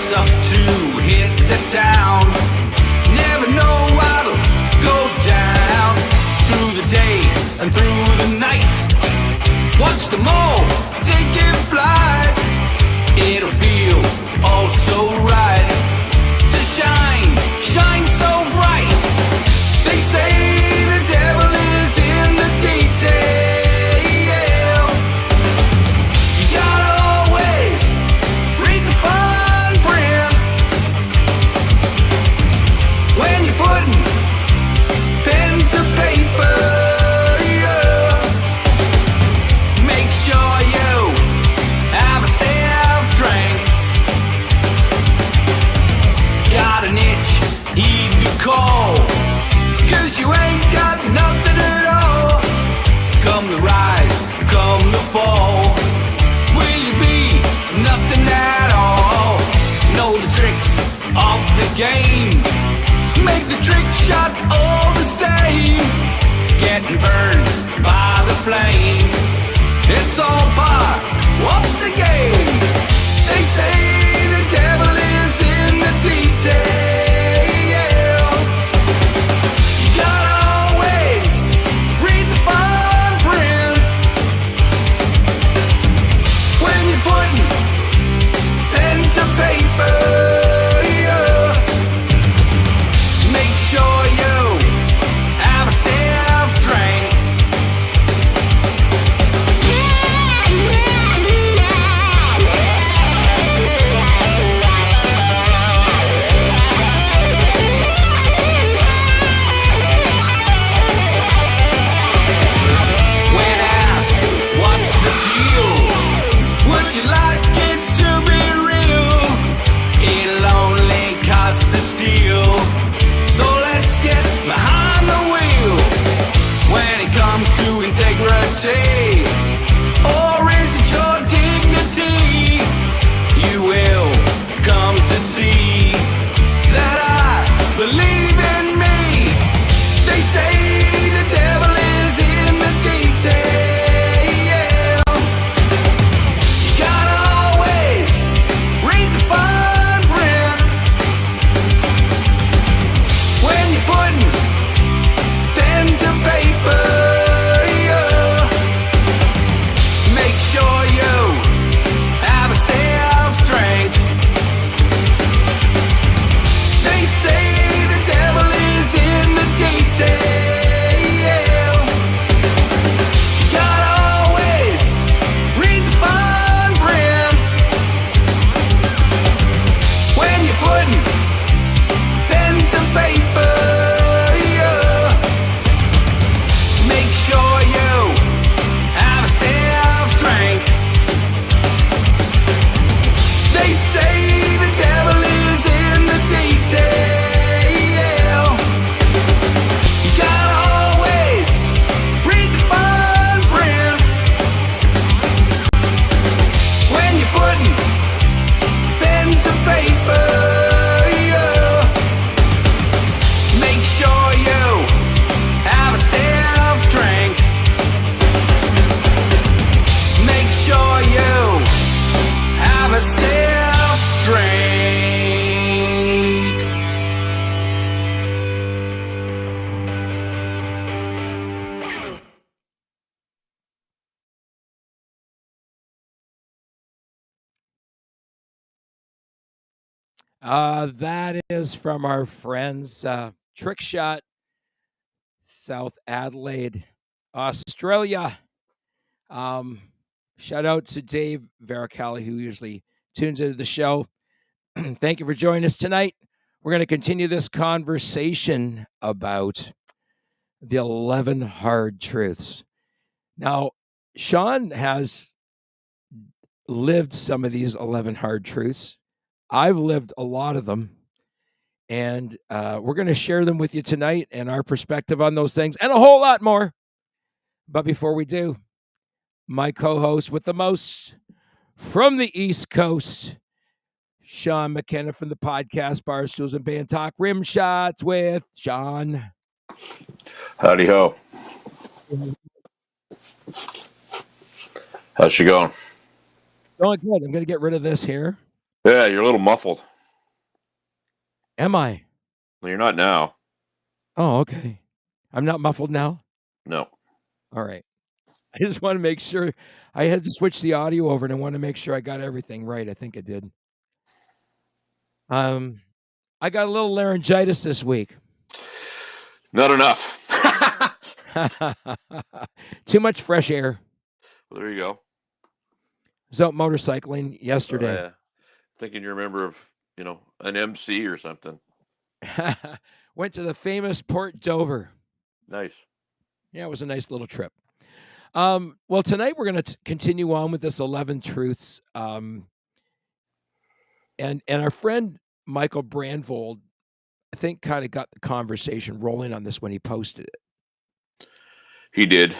Race up to hit the town. Never know what'll go down. Through the day and through the night, watch them all taking flight. It'll feel all so right to shine, shine so bright. They say the devil is in the detail. You gotta always read the fine print when you're putting pen to paper. Yeah. Make sure you have a staff drink. Got an itch, heed the call, 'cause you ain't got nothing at all. Come the rise, come the fall, will you be nothing at all? Know the tricks of the game, make the trick shot all the same. Getting burned by the flame, it's all part of the game. They say the devil is in the detail. You gotta always read the fine print when you're putting pen to paper. Yeah. Make sure you have a staff drink. When asked, what's the deal? Would you like it to be real? It'll only cost to steal. So let's get behind the wheel. When it comes to integrity, or is it your dignity? You will come to see that I believe in me. They say the devil is in the detail. You gotta always read the fine print when you're putting pen to paper. Yeah. Make sure you have a staff drink. They say the devil is in the detail. You gotta always read the fine print when you're putting pen to paper. Yeah. Make sure you have a staff drink. They say the devil is in the detail. You gotta always read the fine print when you're putting pen to paper. Yeah. Make sure you have a staff drink. Make sure you have a staff drink. That is from our friends, Trick Shot, South Adelaide, Australia. Shout out to Dave Varicali, who usually tunes into the show. Thank you for joining us tonight. We're going to continue this conversation about the 11 hard truths. Now, Sean has lived some of these 11 hard truths. I've lived a lot of them. And we're going to share them with you tonight and our perspective on those things and a whole lot more. But before we do, my co-host with the most from the East Coast, Sean McKenna from the podcast Barstools and Band Talk Rim Shots with Sean. Howdy ho. How's she going? Going good. I'm going to get rid of this here. Yeah, you're a little muffled. Am I? No, you're not now. Oh, okay. I'm not muffled now? No. All right. I just want to make sure. I had to switch the audio over, and I want to make sure I got everything right. I think I did. I got a little laryngitis this week. Not enough. Too much fresh air. Well, there you go. I was out motorcycling yesterday. Thinking you're a member of, an MC or something. Went to the famous Port Dover. Nice. Yeah, it was a nice little trip. Well, tonight we're going to continue on with this 11 Truths. And our friend Michael Brandvold, I think, kind of got the conversation rolling on this when he posted it. He did.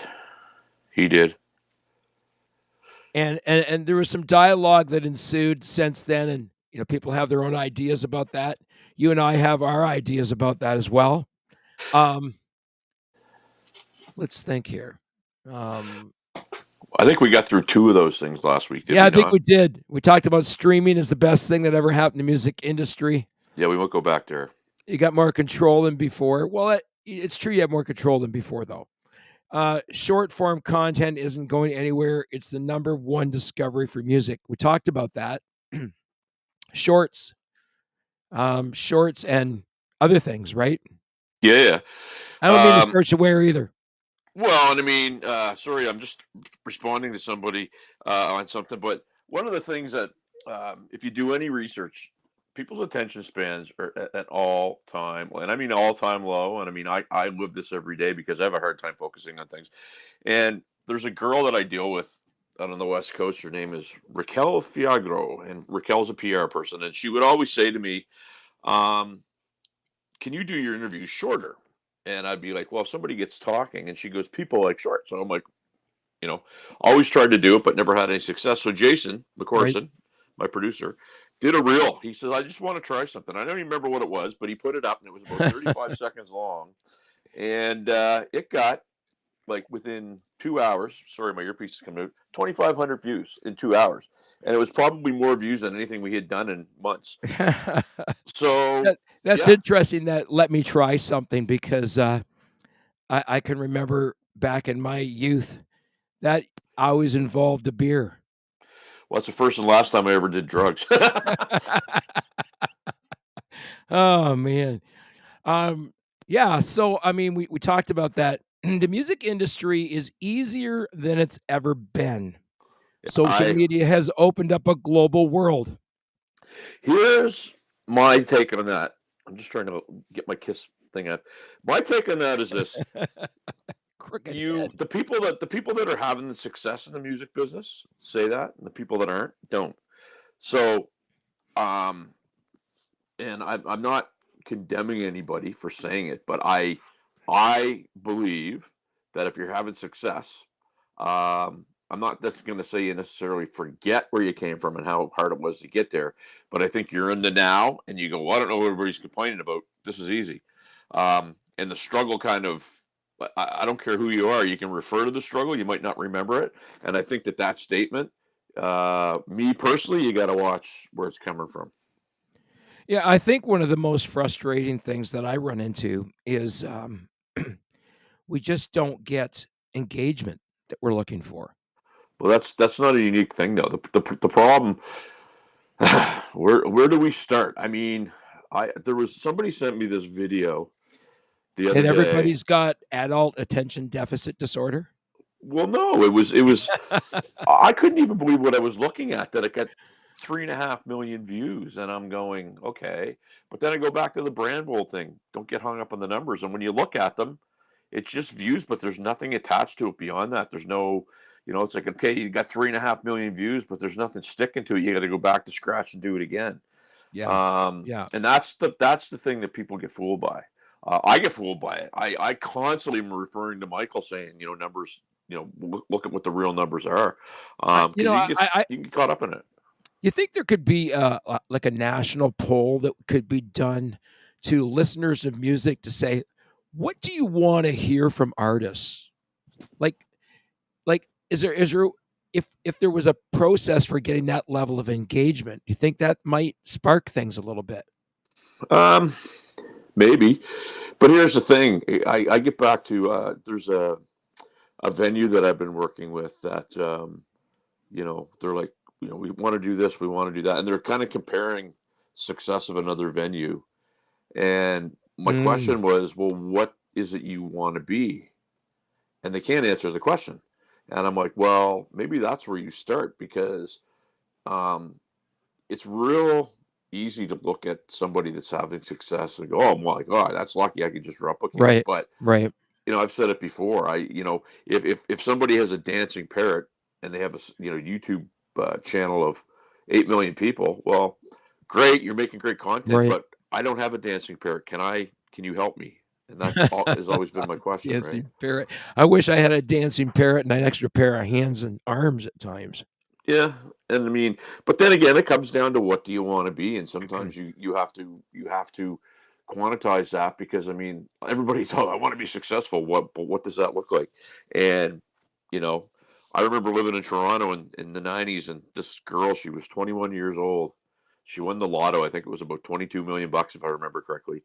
And there was some dialogue that ensued since then, and people have their own ideas about that. You and I have our ideas about that as well. Let's think here. I think we got through 2 of those things last week. I think we did. We talked about streaming is the best thing that ever happened to the music industry. Yeah, we won't go back there. You got more control than before. Well, it's true you have more control than before, though. Short form content isn't going anywhere. It's the number one discovery for music. We talked about that. Shorts and other things, right? Yeah. I don't mean to search aware either. Well, and I mean, sorry, I'm just responding to somebody on something, but one of the things that, if you do any research, people's attention spans are at all time, and I mean all time low. And I mean, I live this every day because I have a hard time focusing on things. And there's a girl that I deal with out on the West Coast. Her name is Raquel Fiagro, and Raquel's a PR person, and she would always say to me, "Can you do your interviews shorter?" And I'd be like, well, if somebody gets talking, and she goes, people like short. So I'm like, always tried to do it, but never had any success. So Jason McCorson, my producer, did a reel. He says, I just want to try something. I don't even remember what it was, but he put it up, and it was about 35 seconds long. And it got, like, within 2 hours, sorry, my earpiece is coming out, 2,500 views in 2 hours. And it was probably more views than anything we had done in months. So that's interesting. That let me try something, because I can remember back in my youth that always involved a beer. Well, it's the first and last time I ever did drugs. Oh man. Yeah. So I mean, we talked about that. The music industry is easier than it's ever been. Social media has opened up a global world. Here's my take on that. I'm just trying to get my kiss thing up. My take on that is this: the people that are having the success in the music business say that, and the people that aren't don't. So, and I'm not condemning anybody for saying it, but I believe that if you're having success, I'm not just going to say you necessarily forget where you came from and how hard it was to get there, but I think you're in the now, and you go, well, I don't know what everybody's complaining about. This is easy. And the struggle kind of, I don't care who you are, you can refer to the struggle. You might not remember it. And I think that statement, me personally, you got to watch where it's coming from. Yeah, I think one of the most frustrating things that I run into is we just don't get engagement that we're looking for. Well, that's not a unique thing, though. The problem, where do we start? I mean, there was somebody sent me this video the other day. Everybody's got adult attention deficit disorder? Well, no, it was. I couldn't even believe what I was looking at, that it got 3.5 million views, and I'm going, okay. But then I go back to the Brandvold thing. Don't get hung up on the numbers. And when you look at them, it's just views, but there's nothing attached to it beyond that. There's no, it's like, okay, you got 3.5 million views, but there's nothing sticking to it. You got to go back to scratch and do it again. Yeah. And that's the thing that people get fooled by. I get fooled by it. I constantly am referring to Michael saying, numbers, look at what the real numbers are. You can get caught up in it. You think there could be like a national poll that could be done to listeners of music to say, what do you want to hear from artists? Like is there if there was a process for getting that level of engagement, you think that might spark things a little bit? Maybe, but here's the thing. I get back to there's a venue that I've been working with that they're like, we want to do this, we want to do that, and they're kind of comparing success of another venue. And my Mm, question was, well, what is it you want to be? And they can't answer the question. And I'm like, well, maybe that's where you start because um, it's real easy to look at somebody that's having success and go, oh my God, that's lucky. I could just replicate it. right, But right, I've said it before. If somebody has a dancing parrot and they have a YouTube channel of 8 million people, well, great, you're making great content, right. but I don't have a dancing parrot. Can you help me? And that has always been my question, right? Dancing parrot. I wish I had a dancing parrot and an extra pair of hands and arms at times. Yeah, and but then again, it comes down to what do you want to be, and sometimes you have to quantize that because everybody's I want to be successful. What does that look like? And you know, I remember living in Toronto in the '90s, and this girl, she was 21 years old. She won the lotto. I think it was about 22 million bucks, if I remember correctly.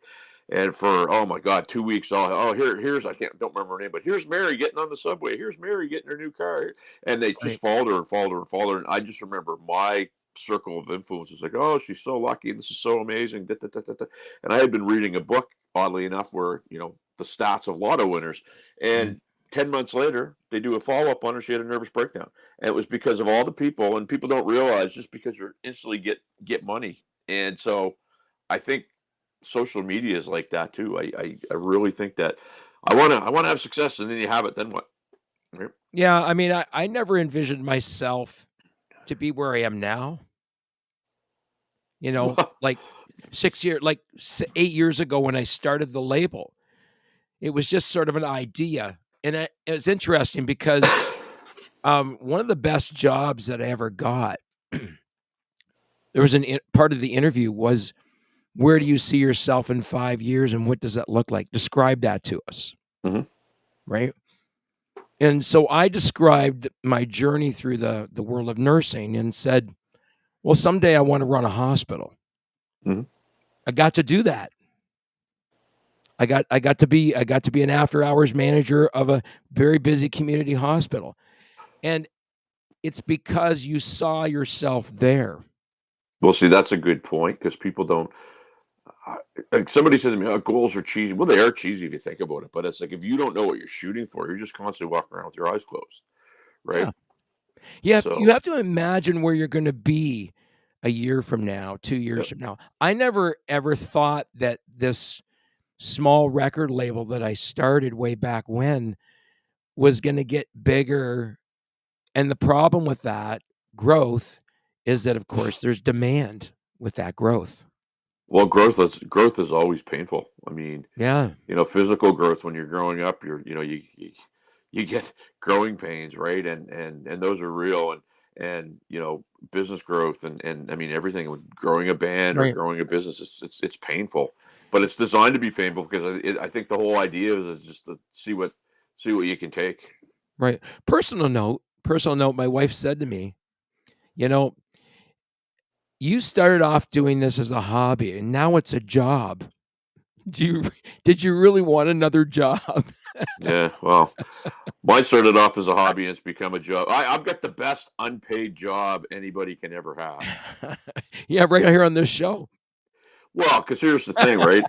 And for oh my God, 2 weeks, here's don't remember her name, but here's Mary getting on the subway. Here's Mary getting her new car, and they just Right. followed her and followed her and followed her. And I just remember my circle of influence was like, oh, she's so lucky. This is so amazing. Da, da, da, da, da. And I had been reading a book, oddly enough, where, the stats of lotto winners. Mm. And 10 months later, they do a follow up on her. She had a nervous breakdown. And it was because of all the people, and people don't realize just because you instantly get money. And so I think social media is like that too. I really think that I wanna have success, and then you have it. Then what? Right? Yeah, I never envisioned myself to be where I am now. Well, Like 8 years ago when I started the label, it was just sort of an idea, and it was interesting because one of the best jobs that I ever got, there was part of the interview was, where do you see yourself in 5 years, and what does that look like? Describe that to us, mhm, right? And so I described my journey through the world of nursing and said, well, someday I want to run a hospital. mhm. I got to do that. I got to be an after hours manager of a very busy community hospital. And it's because you saw yourself there. Well, see, that's a good point because people don't. Uh, like somebody said to me, "Oh, goals are cheesy." Well, they are cheesy if you think about it. But it's like if you don't know what you're shooting for, you're just constantly walking around with your eyes closed, right? Yeah. You So, have to imagine where you're going to be a year from now, 2 years yeah. from now. I never ever thought that this small record label that I started way back when was going to get bigger. And the problem with that growth is that, of course, there's demand with that growth. Well, growth is always painful. Yeah. Physical growth when you're growing up, you get growing pains, right? And those are real. And business growth and everything with growing a band or Right. growing a business, it's painful, but it's designed to be painful because I think the whole idea is just to see what you can take. Right. Personal note, my wife said to me, you know, you started off doing this as a hobby and now it's a job. Do you did you really want another job? Yeah, well, mine started off as a hobby and it's become a job. I've got the best unpaid job anybody can ever have. Yeah, right here on this show. Well, because here's the thing, right?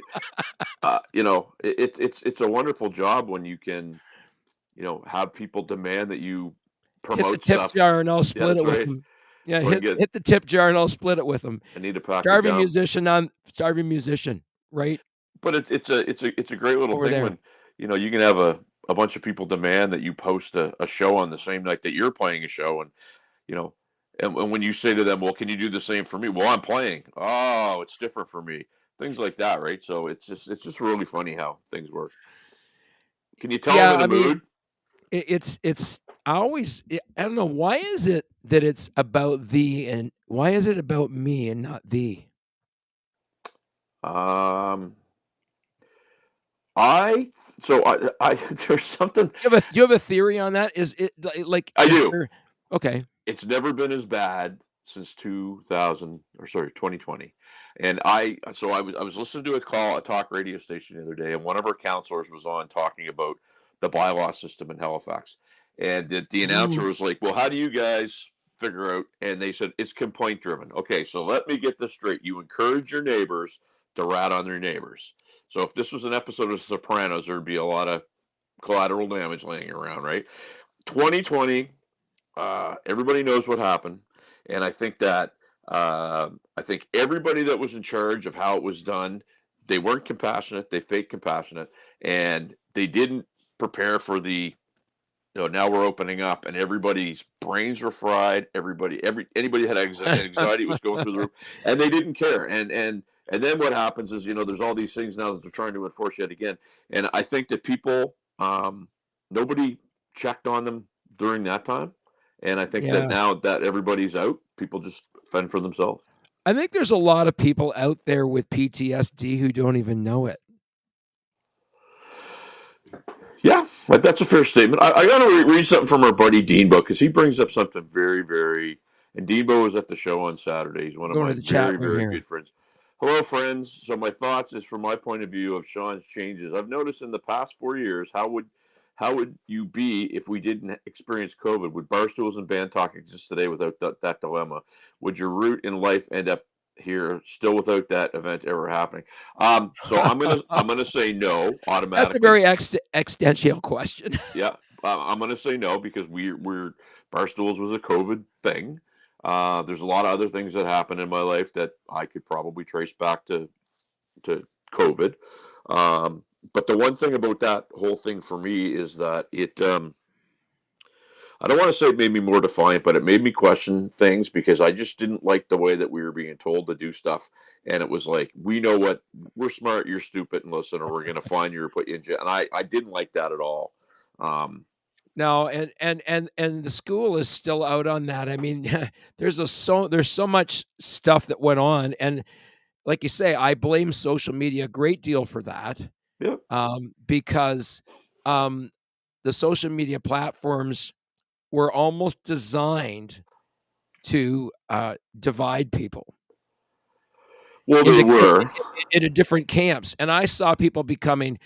It's a wonderful job when you can, have people demand that you Hit the promote tip stuff. jar and I'll Yeah, split that's it with right. them. Yeah, So I can hit get. hit the tip jar and I'll split it with them. I need a pack of gum, Starving musician, right but it's a great little over thing there. when you can have a bunch of people demand that you post a show on the same night that you're playing a show, and you know, and when you say to them, well, can you do the same for me? Well, I'm playing. Oh, it's different for me. Things like that, right? So it's just really funny how things work. Can you tell I'm Yeah, in a mood? it's I don't know, why is it that it's about thee, and why is it about me and not thee? Um, I so I there's something Do you have a theory on that? Is it I is do. there okay. It's never been as bad since 2020. And I was listening to a talk radio station the other day, and one of our counselors was on talking about the bylaw system in Halifax. And the announcer Ooh. was like, "Well, how do you guys figure out?" And they said it's complaint driven. Okay, so let me get this straight. You encourage your neighbors to rat on their neighbors. So if this was an episode of Sopranos, there'd be a lot of collateral damage laying around, right? 2020, everybody knows what happened, and I think everybody that was in charge of how it was done, they weren't compassionate. They faked compassionate, and they didn't prepare for the. Now we're opening up, and everybody's brains were fried. Anybody had anxiety was going through the roof, and they didn't care. And then what happens is, there's all these things now that they're trying to enforce yet again. And I think that people, nobody checked on them during that time. And I think that Yeah. now that everybody's out, people just fend for themselves. I think there's a lot of people out there with PTSD who don't even know it. Yeah, that's a fair statement. I got to read something from our buddy Deanbo, because he brings up something very, very. And Deanbo was at the show on Saturday. He's one of Going my to the chat very, room very here. good friends. Hello, friends. So my thoughts is from my point of view of Sean's changes. I've noticed in the past 4 years, how would you be if we didn't experience COVID? Would barstools and band talk exist today without that dilemma? Would your route in life end up here still without that event ever happening? So I'm gonna say no That's a automatically. very existential question. Yeah, I'm going to say no, because we're Barstools was a COVID thing. There's a lot of other things that happened in my life that I could probably trace back to COVID. Um, but the one thing about that whole thing for me is that I don't want to say it made me more defiant, but it made me question things, because I just didn't like the way that we were being told to do stuff. And it was like, we know what, we're smart, you're stupid, and listen, or we're going to find you or put you in jail. And I didn't like that at all. Um, No, and the school is still out on that. I mean, there's so much stuff that went on, and like you say, I blame social media a great deal for that, yeah. because um, the social media platforms were almost designed to divide people Well, there into were. into different camps, and I saw people becoming,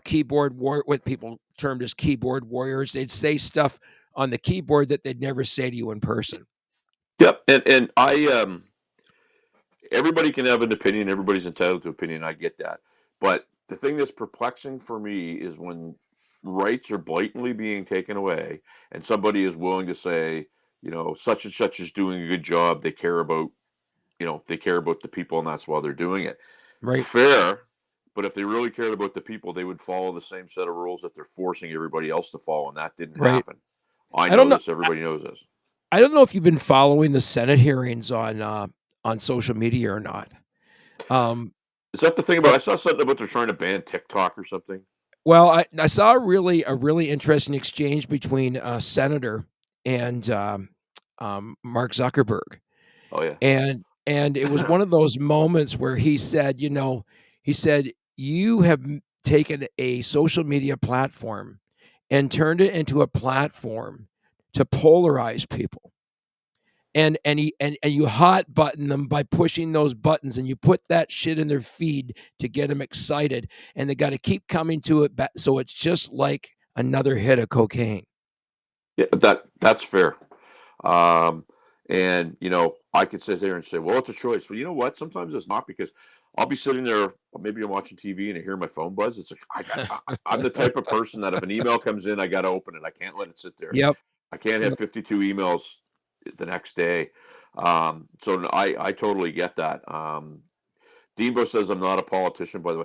keyboard war what people termed as keyboard warriors. They'd say stuff on the keyboard that they'd never say to you in person. Yep. And everybody can have an opinion. Everybody's entitled to opinion. I get that. But the thing that's perplexing for me is when rights are blatantly being taken away, and somebody is willing to say, such and such is doing a good job. They care about the people, and that's why they're doing it. Right, Fair. But if they really cared about the people, they would follow the same set of rules that they're forcing everybody else to follow, and that didn't right. happen. I I don't know know. this. Everybody knows this. I don't know if you've been following the Senate hearings on social media or not. Is that the thing about? I saw something about they're trying to ban TikTok or something. Well, I saw a really interesting exchange between a senator and Mark Zuckerberg, Oh yeah. and it was one of those moments where he said, you have taken a social media platform and turned it into a platform to polarize people. And you hot button them by pushing those buttons, and you put that shit in their feed to get them excited, and they got to keep coming to it back, so it's just like another hit of cocaine. Yeah, that's fair. Um, and I could sit there and say, well, it's a choice. Well, you know what? Sometimes it's not, because I'll be sitting there, maybe I'm watching TV and I hear my phone buzz. It's like I'm the type of person that if an email comes in, I got to open it. I can't let it sit there. Yep. I can't have 52 emails the next day. So I totally get that. Deanbo says I'm not a politician, by the way.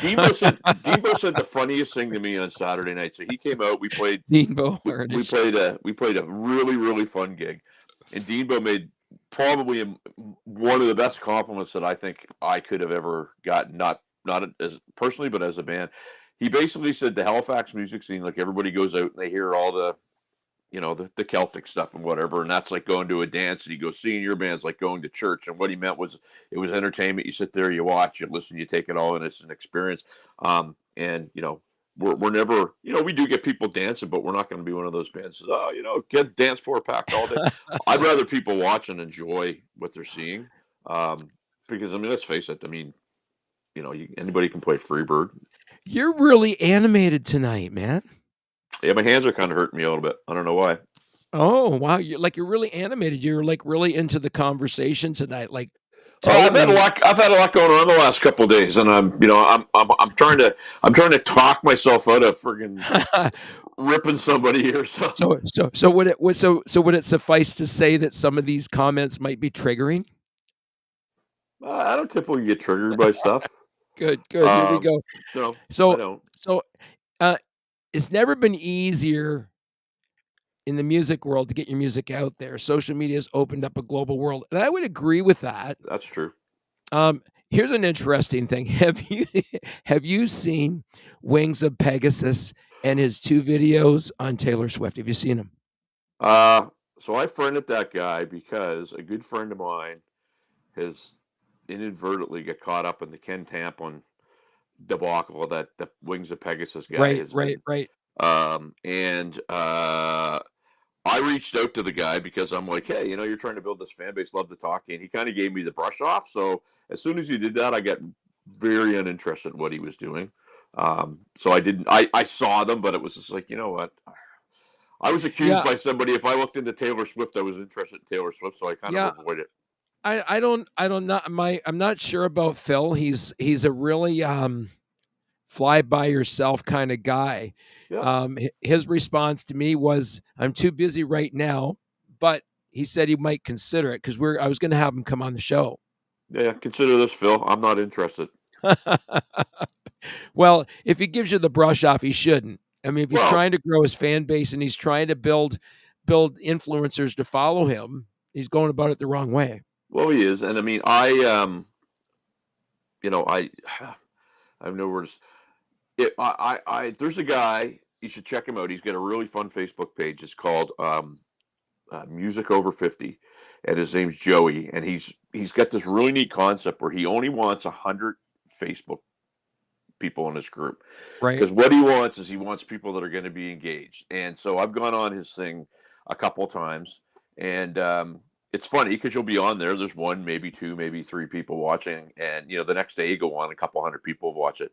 Deanbo said the funniest thing to me on Saturday night. So he came out. We played. Deanbo We, learned we his played a we played a really, really fun gig, and Deanbo made probably one of the best compliments that I think I could have ever gotten. Not as personally, but as a band. He basically said the Halifax music scene, like, everybody goes out and they hear all the Celtic stuff and whatever, and that's like going to a dance. And he goes, seeing your band's like going to church. And what he meant was, it was entertainment. You sit there, you watch, you listen, you take it all in. It's an experience. And we're never, we do get people dancing, but we're not going to be one of those bands that, get dance floor packed all day. I'd rather people watch and enjoy what they're seeing. Because let's face it. Anybody can play Freebird. You're really animated tonight, man. Yeah, my hands are kind of hurting me a little bit. I don't know why. Oh, wow. You're really animated. You're like really into the conversation tonight. Like, I've had a totally. lot. I've had a lot going on the last couple of days, and I'm trying to talk myself out of friggin' ripping somebody here. So would it suffice to say that some of these comments might be triggering? I don't typically get triggered by stuff. Good. Here we go. No, I So don't. so uh, it's never been easier in the music world to get your music out there. Social media has opened up a global world, and I would agree with that. That's true. Here's an interesting thing. Have you seen Wings of Pegasus and his 2 videos on Taylor Swift? Have you seen them? So I friended that guy because a good friend of mine has inadvertently got caught up in the Ken Tamplin debacle that the Wings of Pegasus guy has been. Right. And I reached out to the guy because I'm like, hey, you're trying to build this fan base, love to talk to you. And he kind of gave me the brush off. So as soon as he did that, I got very uninterested in what he was doing. So I saw them, but it was just like, you know what? I was accused by somebody, if I looked into Taylor Swift, I was interested in Taylor Swift, so I kind of avoid it. I'm not sure about Phil. He's a really fly by yourself kind of guy. Yeah. His response to me was, "I'm too busy right now," but he said he might consider it because I was going to have him come on the show. Yeah, consider this, Phil. I'm not interested. Well, if he gives you the brush off, he shouldn't. I mean, if he's trying to grow his fan base and he's trying to build influencers to follow him, he's going about it the wrong way. Well, he is, and I mean, I have no words. There's a guy, you should check him out. He's got a really fun Facebook page. It's called Music Over 50, and his name's Joey, and he's got this really neat concept where he only wants 100 Facebook people in his group. Right. Because what he wants is he wants people that are going to be engaged. And so I've gone on his thing a couple of times, and it's funny because you'll be on there. There's 1, maybe 2, maybe 3 people watching, and the next day you go on, a couple hundred people watch it.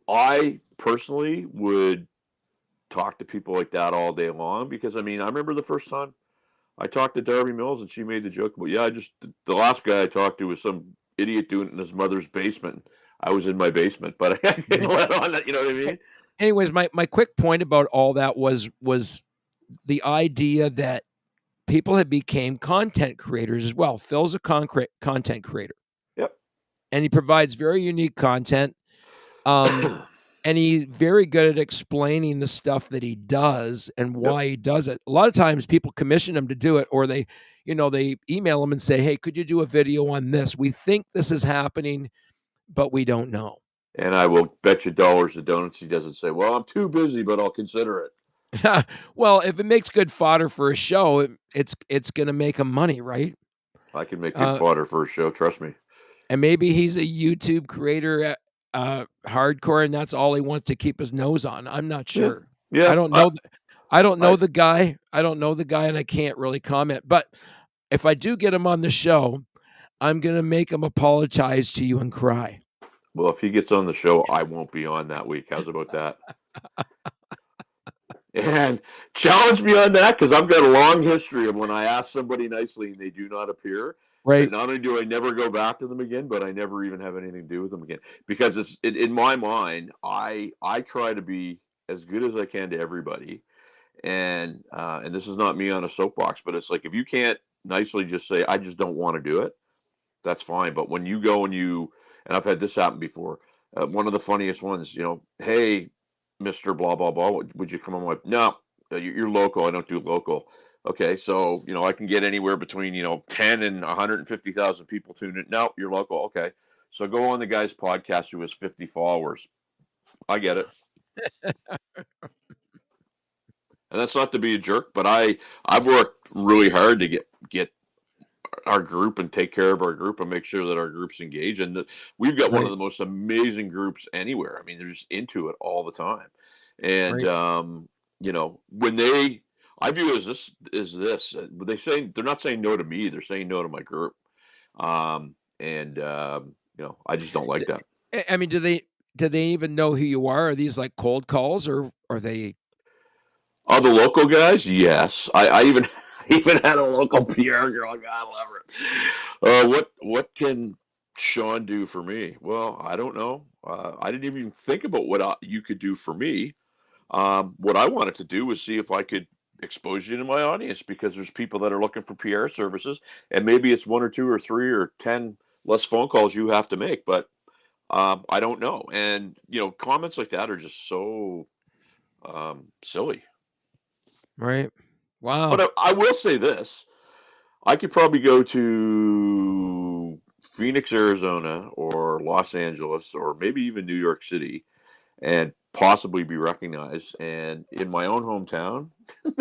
I personally would talk to people like that all day long because I remember the first time I talked to Darby Mills and she made the joke, but the last guy I talked to was some idiot doing it in his mother's basement. I was in my basement, but I didn't let on that. You know what I mean? Anyways, my quick point about all that was the idea that people had became content creators as well. Phil's a content creator. Yep. And he provides very unique content. And he's very good at explaining the stuff that he does and why he does it. A lot of times people commission him to do it, or they email him and say, hey, could you do a video on this? We think this is happening, but we don't know. And I will bet you dollars to donuts he doesn't say, well, I'm too busy, but I'll consider it. Well, if it makes good fodder for a show, it's going to make him money, right? I can make good fodder for a show, trust me. And maybe he's a YouTube creator hardcore, and that's all he wants to keep his nose on. I'm not sure. Yeah. I don't know. I don't know the guy. I don't know the guy, and I can't really comment. But if I do get him on the show, I'm going to make him apologize to you and cry. Well, if he gets on the show, I won't be on that week. How's about that? And challenge me on that, because I've got a long history of when I ask somebody nicely and they do not appear. Right. Not only do I never go back to them again, but I never even have anything to do with them again. Because in my mind, I try to be as good as I can to everybody. And this is not me on a soapbox, but it's like, if you can't nicely just say, I just don't want to do it, that's fine. But when you go and I've had this happen before, one of the funniest ones, hey, Mr. Blah, blah, blah, would you come on with? No, you're local. I don't do local. Okay, so, I can get anywhere between, 10 and 150,000 people tuned in. No, you're local. Okay. So go on the guy's podcast who has 50 followers. I get it. And that's not to be a jerk, but I've worked really hard to get our group and take care of our group and make sure that our group's engaged. And we've got one of Right. the most amazing groups anywhere. I mean, they're just into it all the time. And Right. when they, I view it as this. They say they're not saying no to me; they're saying no to my group. And I just don't like D- that. I mean, do they even know who you are? Are these like cold calls, or are they? Oh, the local guys, yes. I even even had a local PR girl. God love her. What can Sean do for me? Well, I don't know. I didn't even think about what you could do for me. What I wanted to do was see if I could expose you to my audience, because there's people that are looking for PR services, and maybe it's one or two or three or 10 less phone calls you have to make, but I don't know. And comments like that are just so silly. Right. But Wow. I will say this: I could probably go to Phoenix, Arizona, or Los Angeles, or maybe even New York City, and possibly be recognized. And in my own hometown,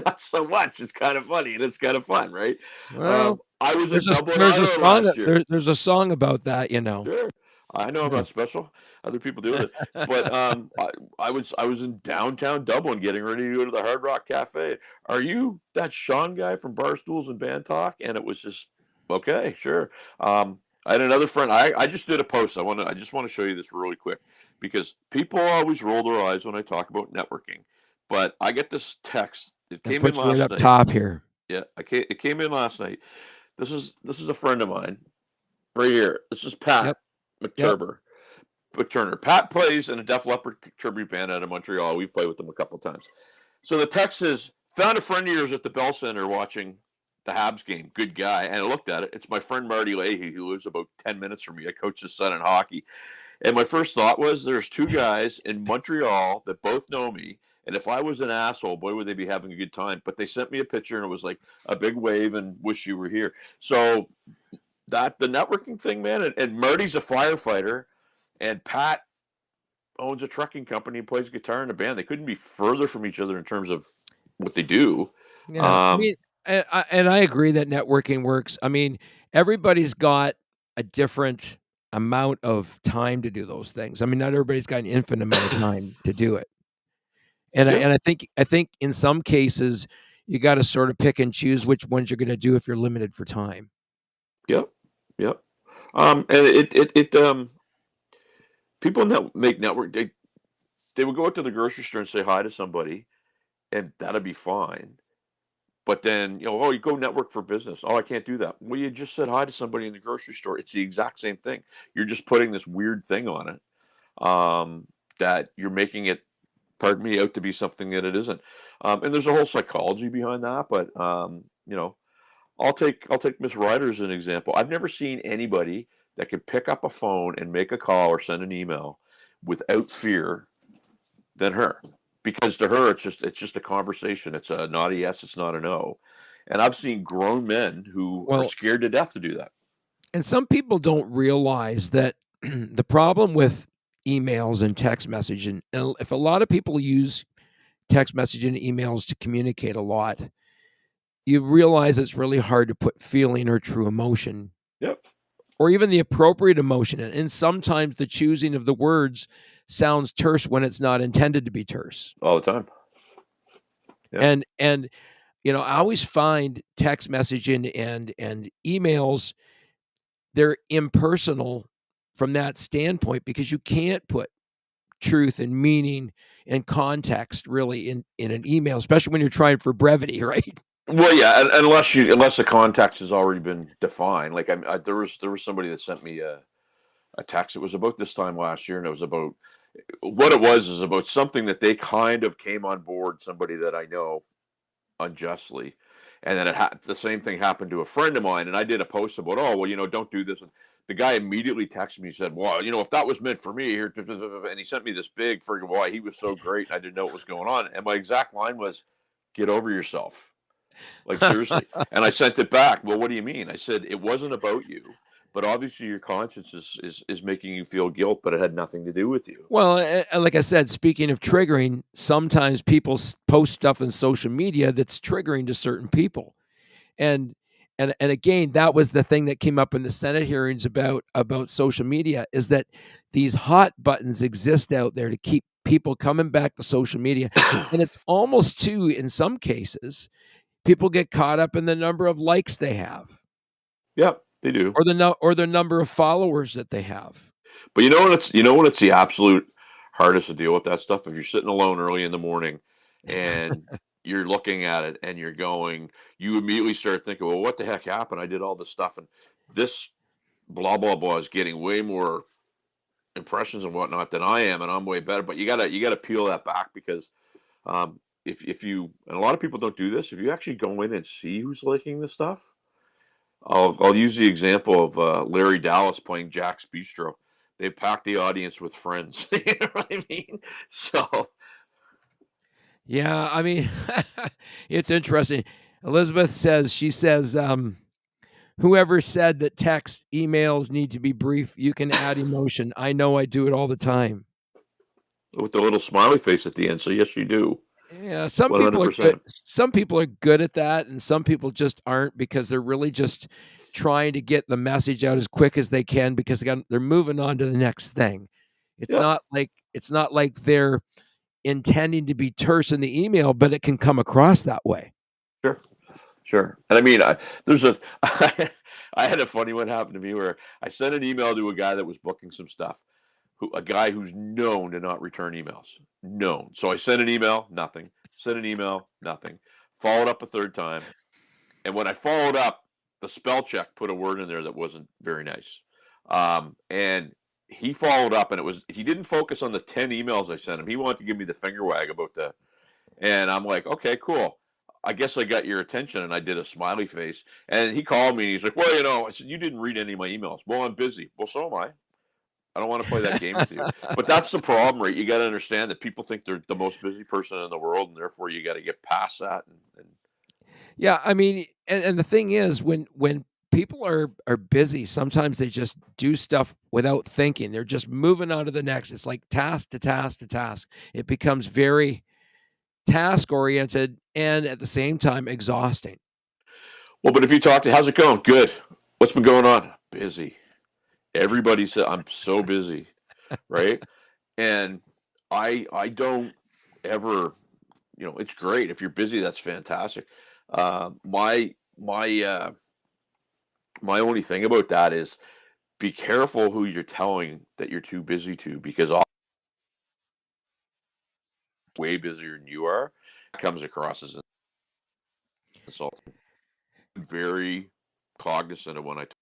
not so much. It's kind of funny and it's kind of fun, right? Well, I was in there's a Dublin, there's a Ireland song last year. there's a song about that. Sure, I know Yeah. about Special. Other people do with it, but I was in downtown Dublin getting ready to go to the Hard Rock Cafe. Are you that Sean guy from Barstools and Band Talk? And it was just okay, sure. I had another friend. I just did a post. I just want to show you this really quick, because people always roll their eyes when I talk about networking. But I get this text. It And came in put you right last up night. top here. Yeah, it came in last night. This is a friend of mine right here. This is Pat Yep. Yep. McTurner. Pat plays in a Def Leppard tribute band out of Montreal. We've played with them a couple times. So the text is, found a friend of yours at the Bell Center watching the Habs game. Good guy. And I looked at it. It's my friend Marty Leahy, who lives about 10 minutes from me. I coach his son in hockey. And my first thought was, there's two guys in Montreal that both know me. And if I was an asshole, boy, would they be having a good time. But they sent me a picture, and it was like a big wave and wish you were here. So the networking thing, man. And Marty's a firefighter, and Pat owns a trucking company and plays guitar in a band. They couldn't be further from each other in terms of what they do. Yeah. I Um, mean, and I agree that networking works. I mean, everybody's got a different amount of time to do those things. I mean, not everybody's got an infinite amount of time to do it. And I yeah, and I think in some cases you got to sort of pick and choose which ones you're going to do if you're limited for time. yep, yep. And people that make network, they would go out to the grocery store and say hi to somebody, and that'd be fine. But then, oh, you go network for business. Oh, I can't do that. Well, you just said hi to somebody in the grocery store. It's the exact same thing. You're just putting this weird thing on it, that you're making it, pardon me, out to be something that it isn't. And there's a whole psychology behind that. But I'll take Miss Ryder as an example. I've never seen anybody that could pick up a phone and make a call or send an email without fear than her. Because to her, it's just a conversation. It's a not a yes, it's not a no. And I've seen grown men who are Well, scared to death to do that. and some people don't realize that the problem with emails and text messaging, and if a lot of people use text messaging and emails to communicate a lot, you realize it's really hard to put feeling or true emotion Yep, or even the appropriate emotion in. And sometimes the choosing of the words sounds terse when it's not intended to be terse. all the time. Yep, And I always find text messaging and emails, they're impersonal from that standpoint because you can't put truth and meaning and context really in an email, especially when you're trying for brevity, right? well, yeah, unless the context has already been defined. Like there was somebody that sent me a text. It was about this time last year, and it was about what it was is about something that they kind of came on board, somebody that I know unjustly. And then the same thing happened to a friend of mine. And I did a post about, oh, well, don't do this. And the guy immediately texted me and said, well, if that was meant for me here, and he sent me this big friggin' why he was so great. I didn't know what was going on. And my exact line was, get over yourself. Like, seriously. And I sent it back. Well, what do you mean? I said, it wasn't about you. But obviously, your conscience is making you feel guilt, but it had nothing to do with you. Well, like I said, speaking of triggering, sometimes people post stuff in social media that's triggering to certain people. And And again, that was the thing that came up in the Senate hearings about social media, is that these hot buttons exist out there to keep people coming back to social media. And it's almost too, in some cases, people get caught up in the number of likes they have, Yep, they do. or the number of followers that they have. But when it's the absolute hardest to deal with that stuff? If you're sitting alone early in the morning and you're looking at it and you immediately start thinking, well, what the heck happened? I did all this stuff and this blah blah blah is getting way more impressions and whatnot than I am, and I'm way better. But you gotta peel that back, because if you, and a lot of people don't do this, if you actually go in and see who's liking the stuff. I'll use the example of Larry Dallas playing Jack's Bistro. They packed the audience with friends. You know what I mean? So Yeah, I mean, it's interesting. Elizabeth says, whoever said that text emails need to be brief, you can add emotion. I know I do it all the time. with the little smiley face at the end. So yes, you do. Yeah, some people are 100%. good. Some people are good at that, and some people just aren't, because they're really just trying to get the message out as quick as they can, because they're moving on to the next thing. It's Yeah. not like they're intending to be terse in the email, but it can come across that way. Sure. And I mean, I had a funny one happen to me where I sent an email to a guy that was booking some stuff, a guy who's known to not return emails. Known. So I sent an email, nothing. Sent an email, nothing. Followed up a third time. And when I followed up, the spell check put a word in there that wasn't very nice. And he followed up, and he didn't focus on the 10 emails I sent him. He wanted to give me the finger wag about that. And I'm like, okay, cool. I guess I got your attention, and I did a smiley face. And he called me, and he's like, well, I said, you didn't read any of my emails. Well, I'm busy. Well, so am I. I don't want to play that game with you. But that's the problem, right? You got to understand that people think they're the most busy person in the world, and therefore you got to get past that. And Yeah, I mean, and the thing is, when people are busy, sometimes they just do stuff without thinking. They're just moving on to the next. It's like task to task to task. It becomes very task oriented, and at the same time exhausting. well, but if you talk to, how's it going? Good. What's been going on? Busy. Everybody said I'm so busy, right? And I don't ever, it's great if you're busy. That's fantastic. My my only thing about that is be careful who you're telling that you're too busy to, because all way busier than you are comes across as insulting. I'm very cognizant of when I talk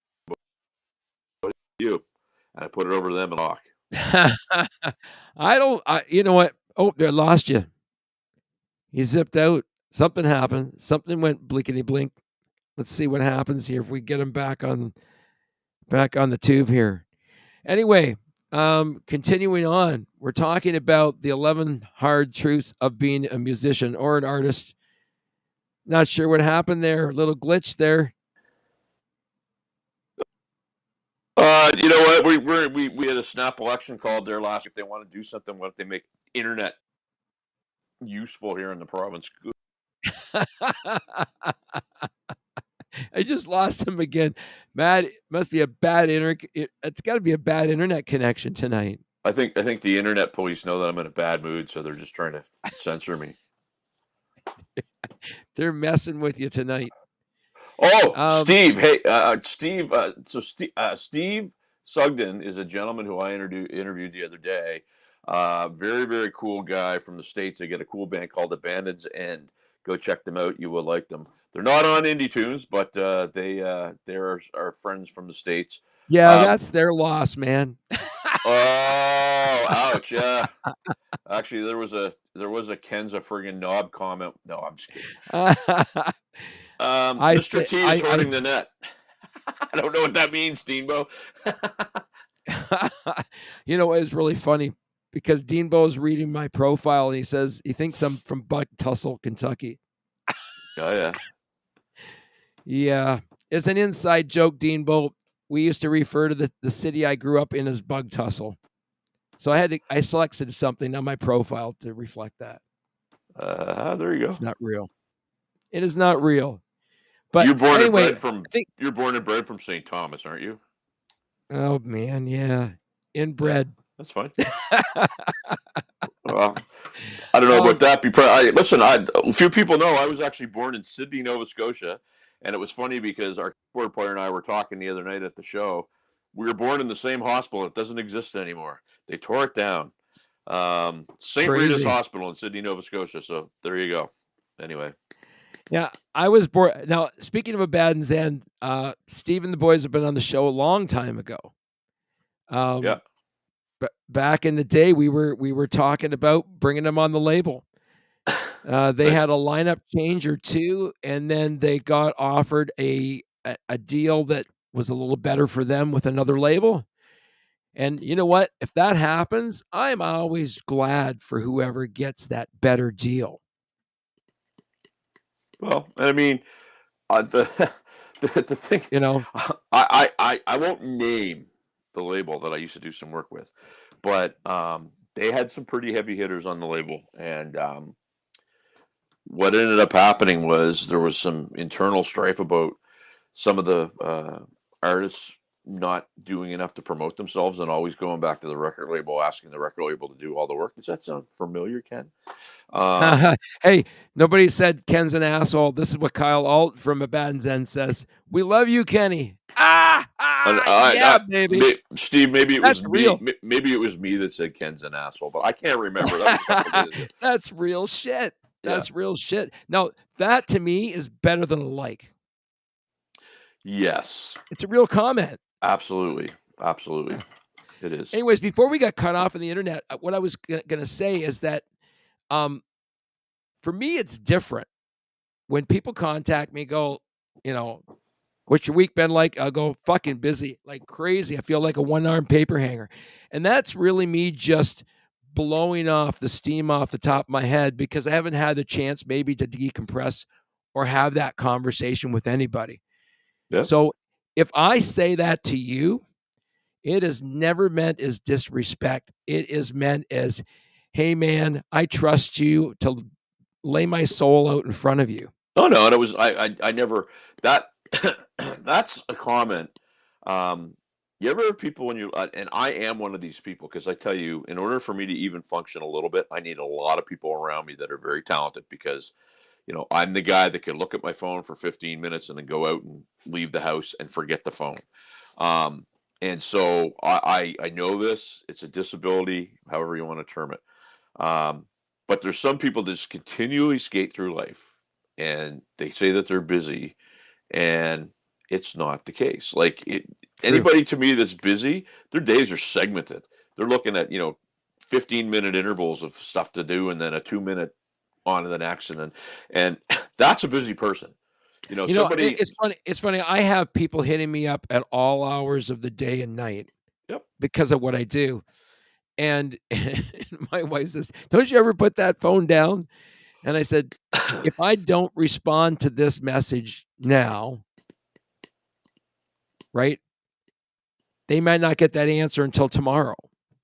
about you, and I put it over to them and talk. You know what? Oh, I lost you. You zipped out. Something happened. Something went blinkety blink. Let's see what happens here if we get him back on the tube here. Anyway, continuing on, we're talking about the 11 hard truths of being a musician or an artist. Not sure what happened there. A little glitch there. You know what? We had a snap election called there last week. If they want to do something, what if they make internet useful here in the province? I just lost him again. Matt, must be a bad it's got to be a bad internet connection tonight. I think the internet police know that I'm in a bad mood, so they're just trying to censor me. They're messing with you tonight. Oh, Steve. Hey, Steve. Steve Sugden is a gentleman who I interviewed the other day. Very, very cool guy from the States. They get a cool band called Abandoned's End. Go check them out. You will like them. They're not on Indie Tunes, but they're our friends from the States. Yeah, that's their loss, man. Oh, ouch! Yeah, actually, there was a Kenza friggin' knob comment. No, I'm just kidding. Mr. T is hurting the net. I don't know what that means, Deanbo. You know, it's really funny because Deanbo is reading my profile and he says he thinks I'm from Buck Tussle, Kentucky. Oh yeah. Yeah, it's an inside joke, Deanbo. We used to refer to the city I grew up in as Bug Tussle. So I selected something on my profile to reflect that. There you go. It's not real. It is not real. But You're born anyway, and bred from I think. you're born and bred from St. Thomas, aren't you? Oh man, yeah, Yeah, inbred. that's fine. Well, I don't know about um, that. Listen, a few people know I was actually born in Sydney, Nova Scotia, and it was funny because our keyboard player and I were talking the other night at the show. We were born in the same hospital. It doesn't exist anymore. They tore it down. St. Rita's Crazy. Hospital in Sydney, Nova Scotia. So there you go. Anyway, Yeah, I was born. Now, speaking of a bad and Zen, Steve and the boys have been on the show a long time ago. yeah. But back in the day, we were talking about bringing them on the label. They Nice. had a lineup change or two, and then they got offered a deal that was a little better for them with another label. And you know what? If that happens, I'm always glad for whoever gets that better deal. Well, I mean, the the thing, You know, I won't name the label that I used to do some work with, but they had some pretty heavy hitters on the label, and what ended up happening was there was some internal strife about some of the artists not doing enough to promote themselves and always going back to the record label asking the record label to do all the work. Does that sound familiar, Ken? hey, nobody said Ken's an asshole. This is what Kyle Alt from A Bad and Zen says. We love you, Kenny. And Yeah, baby. Steve, maybe it That's was me. real. Maybe it was me that said Ken's an asshole, but I can't remember. That was a couple of days ago. That's real shit. Yeah. That's real shit. Now, that to me is better than a like. Yes. It's a real comment. Absolutely. Absolutely. It is. Anyways, before we got cut off on the internet, what I was going to say is that for me, it's different. When people contact me, go, what's your week been like? I'll go, fucking busy, like crazy. I feel like a one-armed paper hanger. And that's really me just blowing off the steam off the top of my head because I haven't had the chance maybe to decompress or have that conversation with anybody. Yeah. So if I say that to you, it is never meant as disrespect. It is meant as, hey, man, I trust you to lay my soul out in front of you. Oh no, and it was I never that that's a comment. You ever have people when you and I am one of these people because I tell you, in order for me to even function a little bit, I need a lot of people around me that are very talented because I'm the guy that can look at my phone for 15 minutes and then go out and leave the house and forget the phone. And so I know this. It's a disability, however you want to term it. But there's some people that just continually skate through life and they say that they're busy and it's not the case. Anybody to me that's busy, their days are segmented. They're looking at, 15-minute intervals of stuff to do and then a 2-minute on to the next. And that's a busy person. Somebody. It's funny. I have people hitting me up at all hours of the day and night. Yep. Because of what I do. And my wife says, don't you ever put that phone down? And I said, if I don't respond to this message now, right, they might not get that answer until tomorrow.